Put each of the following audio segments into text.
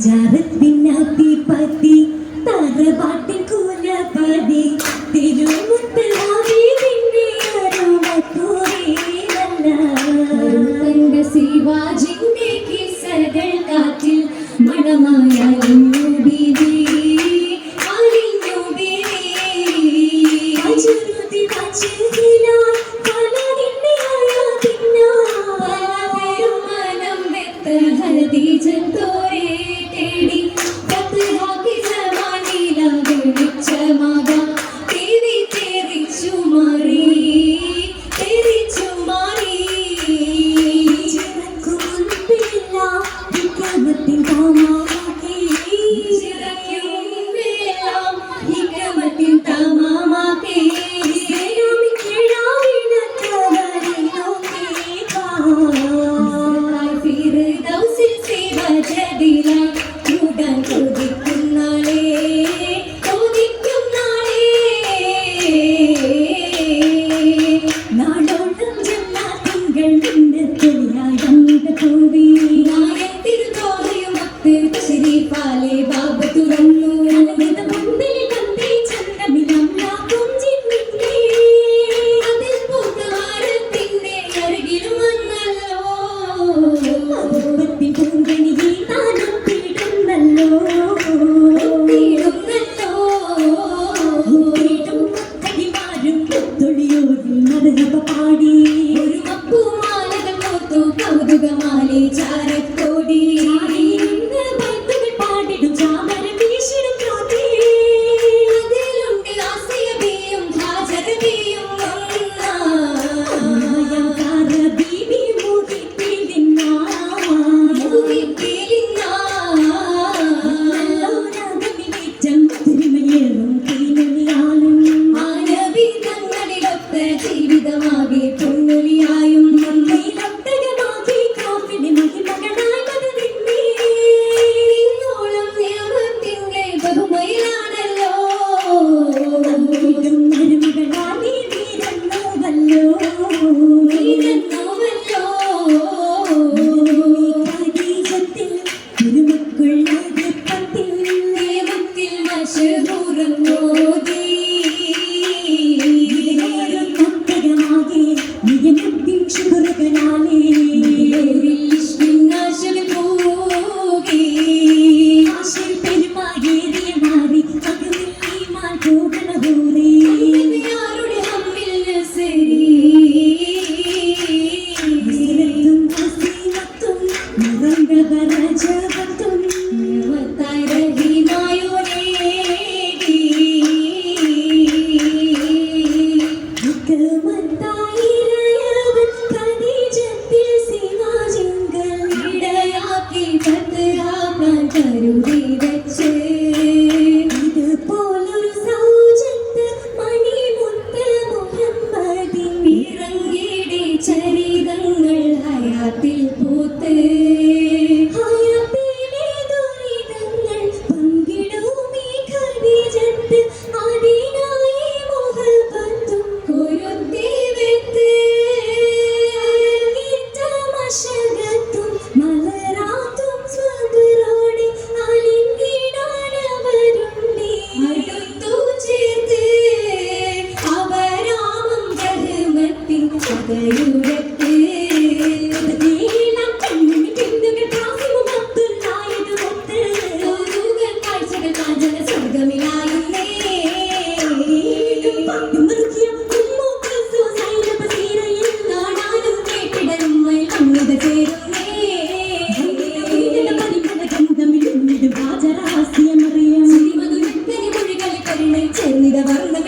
ജാറത്തിനാത്തി പതി തറവാട്ടിൻ കുലപതി തിരുമുത്തലാവി നിന്നെ അരുമപ്പൂരേലല്ല തങ്ക ശിവാജിന്റെ കിസ്സകൾ കാറ്റിൽ മണമായ ബീവി അലിഞ്ഞു ബീവി അജുരുതി വച്ചിലാൽ പലതിന്റെ ആയാതിന്ന പലവരും മനം വെത്ത ഹദീജത്തോരെ ചെന്നിത വർണ്ണ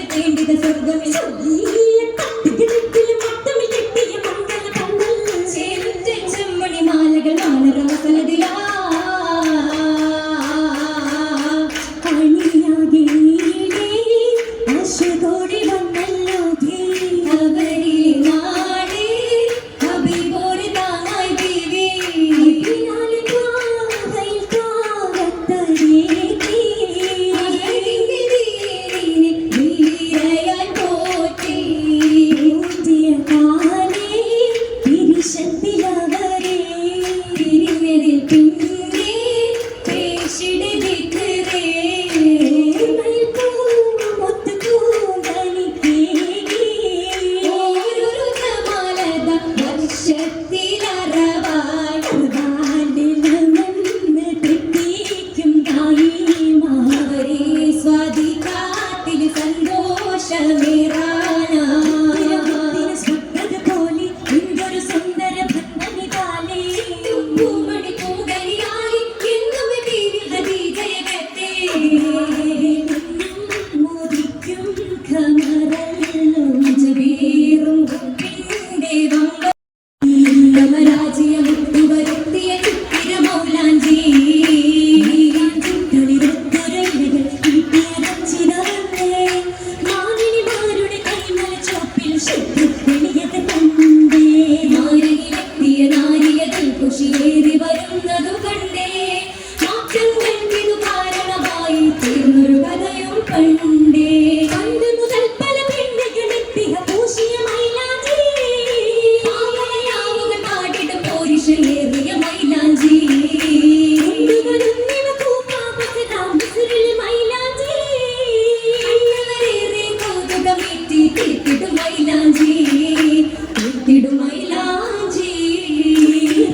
പൂശിയ മൈലാഞ്ചി ആവലയാവുകൾ പാടിടും പോരിഷയേറിയ മൈലാഞ്ചി കുണ്ടുകളൊന്നിവ കൂപ്പാപ്പത്തിടാം ബിസിറിൽ മൈലാഞ്ചി കണ്ണവരേറെ കൗതുകമേറ്റി തീർത്തിടും മൈലാഞ്ചി തീർത്തിടും മൈലാഞ്ചി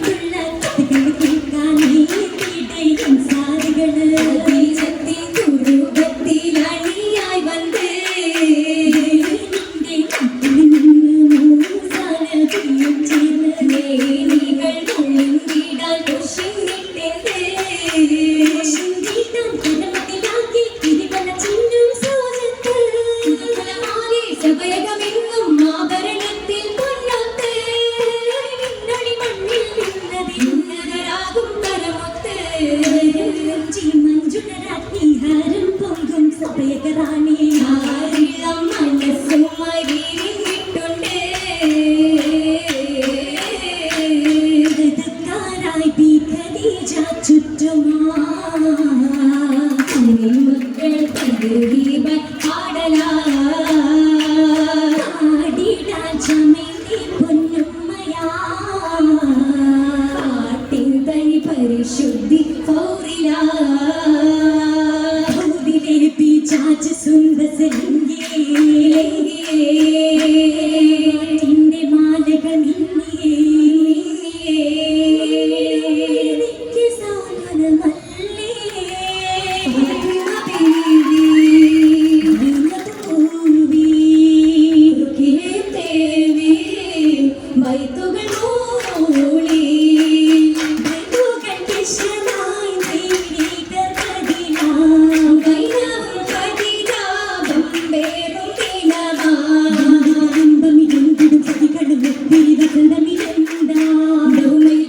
തുള്ള കഥകൾ കേൾക്കാനേ തീടയും സാരികള് ബീജത്തിൻ കുറുകത്തിലണിയായി വന്ന് നിന്റെ കട്ടിൽ നിന്ന് മൂസാനതിയും ചേർന്ന് നേരികൾ കൊള്ളിടാൻ കൊശിന്നിട്ടെന്ത് കൊശിന്നിടാൻ കരമത്തിലാക്കി തിരിവന ചിന്നും സോജത്ത് കുലമാകെ സഭയകമെങ്ങും ആഭരണത്തിൽ പൊന്നൊത്ത് മിന്നൊളി മണ്ണിൽ നിന്നതിന്നതരാകും കരമൊത്ത് മഞ്ജുളരാജ്ഞിഹാരം പൊങ്കും സഭയകറാണി ആരിളം മനസ്സും മരിഞ്ഞിട്ടുണ്ട് ായി ഖദീജ ചുറ്റുമാ മക്കൾ പരുവീപ പാടലാ പാടിടാൻ ചമേന്തി പൊന്നുമ്മയാ പാട്ടിൻ തനി പരിശുദ്ധി പൗരിലാ ഭൂവിലെ പിചാച്ച് സുന്ദസലിംഗേ നിന്റെ മാലകൾ മിന്നിയേ നിന്റെ സൗന്ദര്യമല്ലേ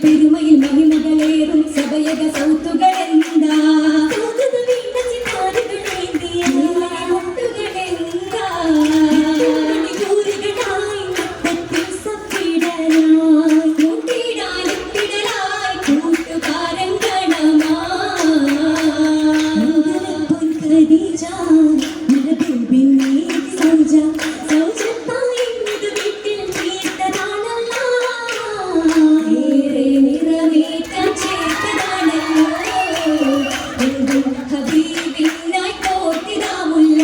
പെരുമയിൽ മഹിമകളേറും സഭയക സൗത്തുകളെന്താ ഹബീബിനായി കോർത്തിടാമുല്ല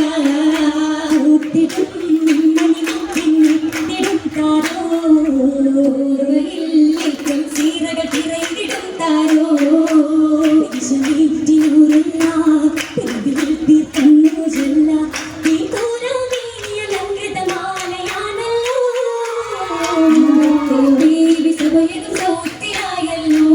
ും സീറകൾ തിറയിടും താരോ സൗത്തിയായല്ലോ